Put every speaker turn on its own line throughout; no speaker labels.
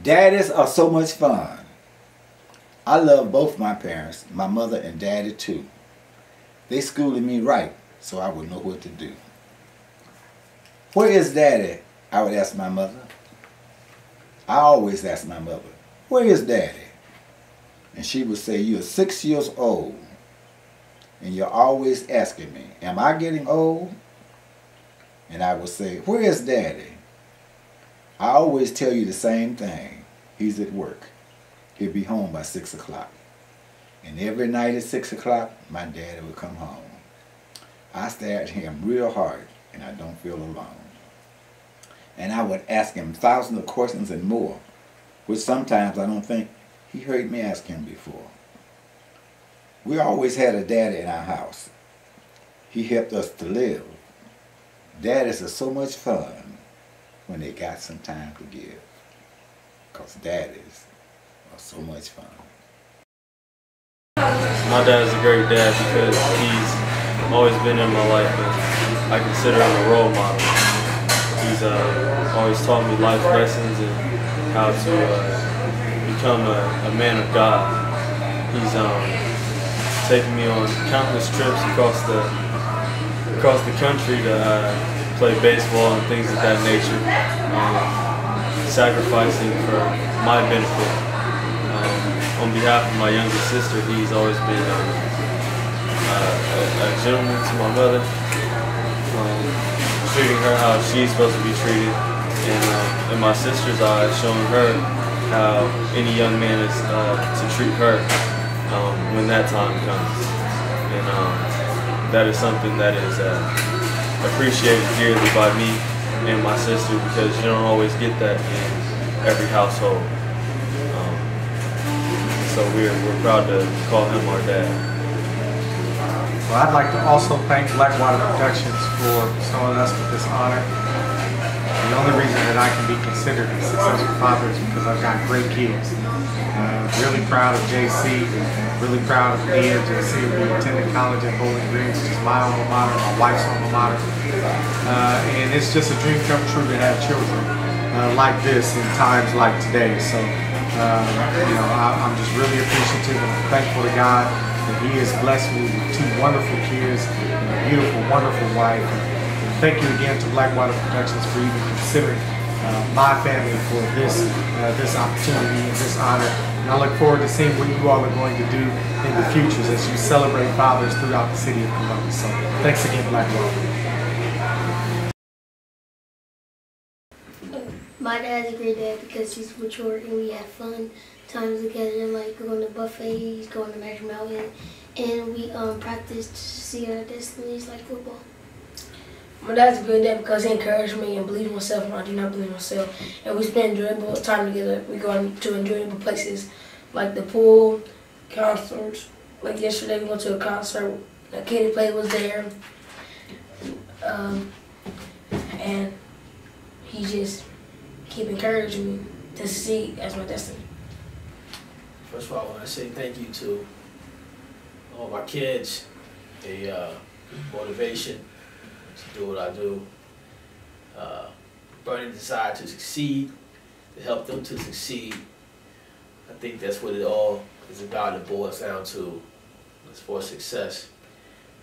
Daddies are so much fun. I love both my parents, my mother and daddy too. They schooled me right so I would know what to do. Where is daddy? I would ask my mother. I always ask my mother, where is daddy? And she would say, you're 6 years old and you're always asking me, am I getting old? And I would say, where is daddy? I always tell you the same thing. He's at work. He'll be home by 6 o'clock. And every night at 6 o'clock, my daddy would come home. I stare at him real hard and I don't feel alone. And I would ask him thousands of questions and more, which sometimes I don't think he heard me ask him before. We always had a daddy in our house. He helped us to live. Daddies are so much fun when they got some time to give. Because daddies are so much fun.
My dad is a great dad because he's always been in my life and I consider him a role model. He's always taught me life lessons and how to become a man of God. He's taken me on countless trips across the country to play baseball and things of that nature, sacrificing for my benefit. On behalf of my younger sister, he's always been a gentleman to my mother, treating her how she's supposed to be treated, and in my sister's eyes, showing her how any young man is to treat her when that time comes. And that is something that is appreciated dearly by me and my sister because you don't always get that in every household. So we're proud to call him our dad.
Well, I'd like to also thank Blackwater Productions for bestowing us with this honor. The only reason that I can be considered a successful father is because I've got great kids. Really proud of JC, really proud of Nia. JC will be attending college at Bowling Green, which is my alma mater, my wife's alma mater. And it's just a dream come true to have children like this in times like today. So, I'm just really appreciative and thankful to God that He has blessed me with 2 wonderful kids and a beautiful, wonderful wife. And thank you again to Blackwater Productions for even considering my family for this opportunity and this honor. And I look forward to seeing what you all are going to do in the future as you celebrate fathers throughout the city of Columbus. So thanks again, Blackwater.
My dad's a great dad because he's mature and we have fun times together, like going to buffets, going to Magic Mountain, and we practice to see our destinies like football.
My dad's a good dad because he encouraged me and believed in myself when I do not believe in myself. And we spend enjoyable time together. We go to enjoyable places like the pool, concerts. Like yesterday we went to a concert. Makinde play was there. And he just keep encouraging me to succeed as my destiny.
First of all, I want to say thank you to all my kids, the motivation to do what I do, burning desire to succeed, to help them to succeed. I think that's what it all is about. It boils down to is for success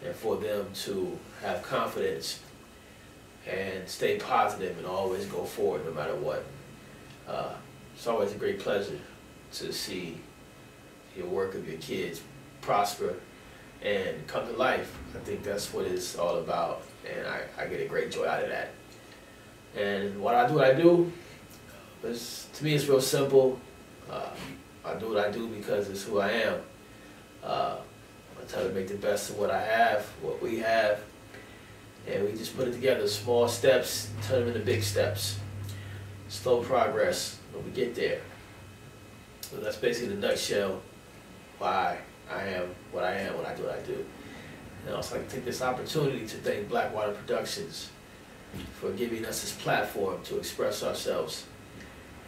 and for them to have confidence and stay positive and always go forward no matter what. It's always a great pleasure to see your work of your kids prosper and come to life. I think that's what it's all about, and I get a great joy out of that. And what I do, to me it's real simple. I do what I do because it's who I am. I try to make the best of what I have, what we have, and we just put it together, small steps, turn them into big steps. Slow progress when we get there. So that's basically the nutshell why I am what I am when I do what I do. And I also like to take this opportunity to thank Blackwater Productions for giving us this platform to express ourselves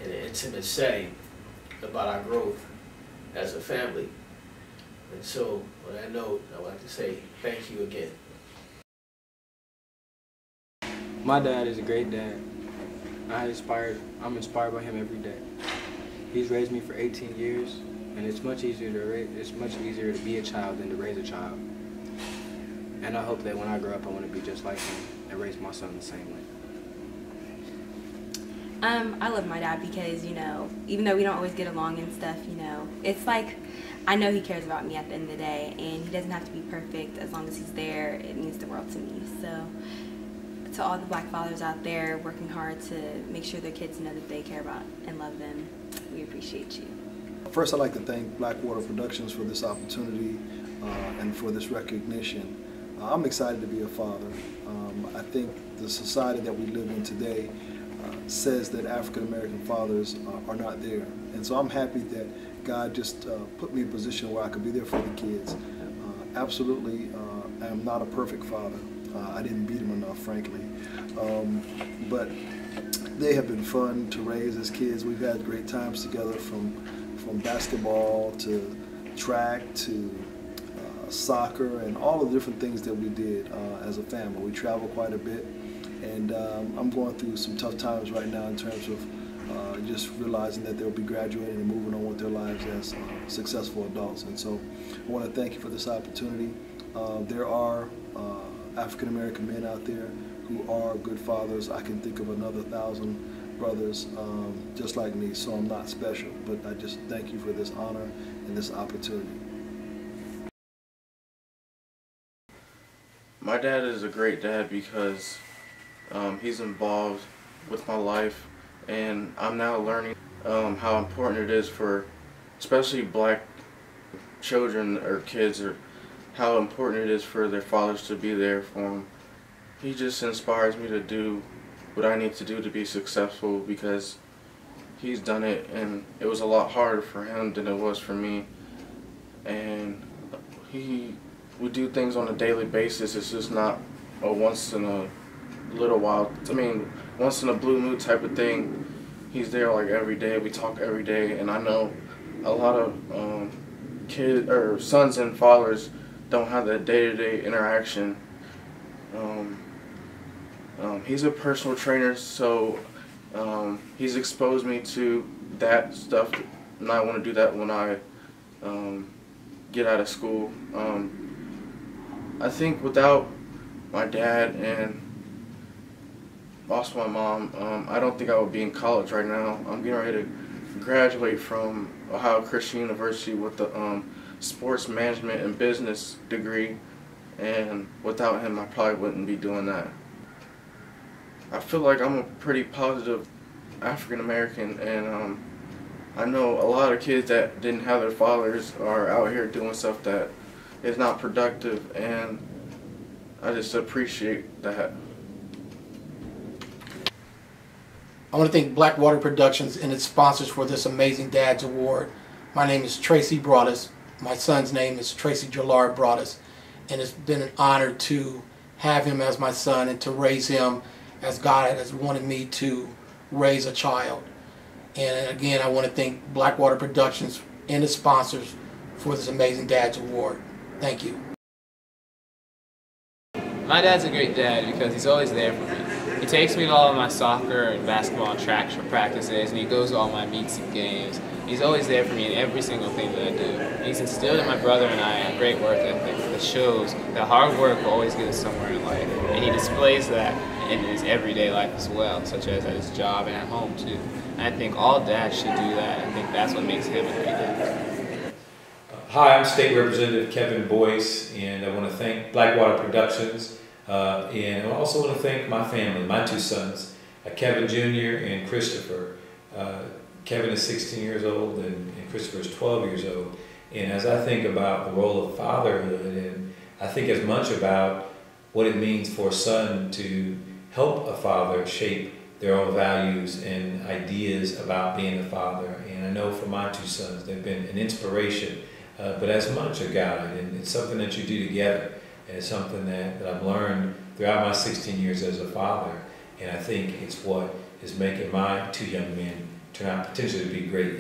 in an intimate setting about our growth as a family. And so, on that note, I would like to say thank you again.
My dad is a great dad. I'm inspired by him every day. He's raised me for 18 years, and it's much easier to be a child than to raise a child. And I hope that when I grow up, I want to be just like him and raise my son the same way.
I love my dad because, you know, even though we don't always get along and stuff, you know, it's like I know he cares about me at the end of the day, and he doesn't have to be perfect. As long as he's there, it means the world to me. So to all the black fathers out there working hard to make sure their kids know that they care about and love them, we appreciate you.
First, I'd like to thank Blackwater Productions for this opportunity and for this recognition. I'm excited to be a father. I think the society that we live in today says that African American fathers are not there. And so I'm happy that God just put me in a position where I could be there for the kids. Absolutely, I am not a perfect father. I didn't beat them enough, frankly. But they have been fun to raise as kids. We've had great times together from basketball to track to soccer and all the different things that we did as a family. We travel quite a bit, and I'm going through some tough times right now in terms of just realizing that they'll be graduating and moving on with their lives as successful adults. And so I want to thank you for this opportunity. There are African American men out there who are good fathers. I can think of another 1,000 brothers just like me, so I'm not special, but I just thank you for this honor and this opportunity.
My dad is a great dad because he's involved with my life, and I'm now learning how important it is for especially black children or kids, or how important it is for their fathers to be there for them. He just inspires me to do what I need to do to be successful, because he's done it and it was a lot harder for him than it was for me. And we do things on a daily basis. It's just not a once in a little while, once in a blue moon type of thing. He's there like every day. We talk every day, and I know a lot of kids or sons and fathers don't have that day-to-day interaction. He's a personal trainer, so he's exposed me to that stuff, and I want to do that when I get out of school. I think without my dad and also my mom, I don't think I would be in college right now. I'm getting ready to graduate from Ohio Christian University with the sports management and business degree, and without him I probably wouldn't be doing that. I feel like I'm a pretty positive African American, and I know a lot of kids that didn't have their fathers are out here doing stuff that is not productive, and I just appreciate that.
I want to thank Blackwater Productions and its sponsors for this Amazing Dads Award. My name is Tracy Broadus. My son's name is Tracy Jallard Broadus, and it's been an honor to have him as my son and to raise him as God has wanted me to raise a child. And again, I want to thank Blackwater Productions and its sponsors for this Amazing Dads Award. Thank you.
My dad's a great dad because he's always there for me. He takes me to all of my soccer and basketball and track practices, and he goes to all my meets and games. He's always there for me in every single thing that I do. And he's instilled in my brother and I a great work ethic that shows that hard work will always get us somewhere in life. And he displays that in his everyday life as well, such as at his job and at home too. And I think all dads should do that. I think that's what makes him a great dad.
Hi, I'm State Representative Kevin Boyce, and I want to thank Blackwater Productions, and I also want to thank my family, my two sons, Kevin Jr. and Christopher. Kevin is 16 years old and Christopher is 12 years old. And as I think about the role of fatherhood, and I think as much about what it means for a son to help a father shape their own values and ideas about being a father. And I know for my two sons, they've been an inspiration, but as much a guide, and it's something that you do together. And it's something that I've learned throughout my 16 years as a father. And I think it's what is making my two young men turn out potentially to be great